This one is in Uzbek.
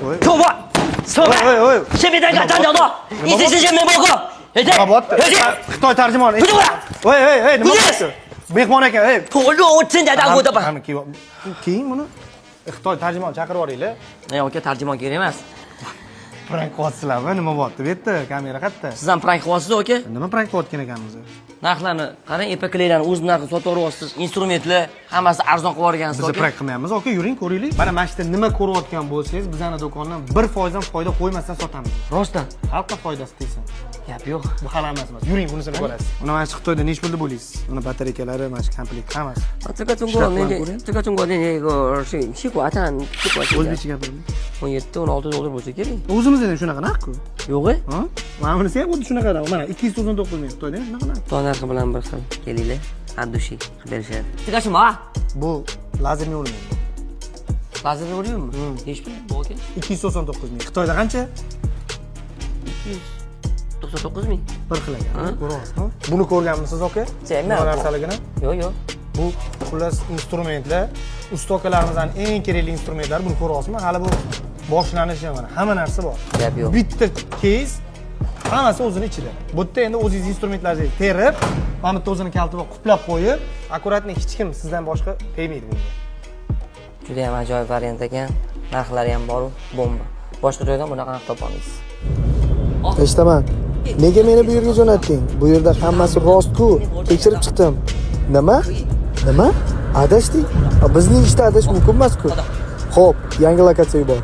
给我收来！先别再敢站脚的，一直是先没报告。哎，对，小心！ Xitoy tarjimoni. 不动了！ nima qilyapsiz? Mehmon ekan, to'g'ri, o'tsin dada o'da bor. Keyin buni Xitoy tarjimon chaqirib yuboringlar. Yo'q, tarjimon kerak emas. Prank qilyapsizlarmi? Nima bo'pti? Bu yerda kamera qayerda? Siz ham prank qilyapsiz, aka? Nima prank qilayotgan ekanmiz? Narxlarni qarang, epaklarni o'z narxi sotib yuryapsiz. Instrumentlar hammasi arzon qilib yuborgansiz, Biz aka. prank qilmayapmiz. Aka, yuring, ko'raylik. Mana mana shu yerda nima ko'rayotgan bo'lsangiz, bizning do'kondan 1% ham foyda qo'ymasdan sotamiz. Rostdan. Xalqqa foydasi tegsin. Gap yo'q. Bu hali emas. Yuring, bunisini ko'rasiz. Mana mana shu Xitoyda necha pulda bo'laysiz? Mana batareykalari, mana shu komplekt hammasi. 这个中国的那个是西瓜蛋，西瓜。 O'zbekcha gapiring. 17-16 bo'lsa kerak. O'zimizda ham shunaqa narxku. Yo'q-e? Ha? Mana bunisi ham xuddi shunaqa. Mana 299 ming Xitoyda ham shunaqa narx. Xitoy narxi bilan bir xil. Kelinglar, addushi qilib berishadi. Tikashima? Bu lazerni o'rnaydi. Lazerni o'rayapmi? Nechi pul bu aka? 299 ming. Xitoyda qancha? 299 ming. Bir xil ekan. Ko'ryapsizmi? Buni ko'rganmisiz aka? Nima narsaligini? Yo'q. Bu xullas instrumentlar, usta akalarimizning eng kerakli instrumentlari. Buni ko'ryapsizmi? Hali bu boshlanishi mana. Hamma narsa bor. Gap yo'q. Bitta case hammasi o'zini ichida. Bu yerda endi o'zingiz instrumentlaringizni terib, mana bitta o'zini kalti bor, quplab qo'yib, akkuratni hech kim sizdan boshqa tegmaydi bunga. Juda ham ajoyib variant ekan. Narxlari ham bor, bomba. Boshqa joydan bunaqa narx topa olmaysiz. Eshitaman. Nega meni bu yerga jo'natding? Bu yerda hammasi rost-ku. Tekshirib chiqdim. Nima? Nima? Adashdik? Bizning ishda adash mumkin emas-ku. Xo'p, yangi lokatsiya bor.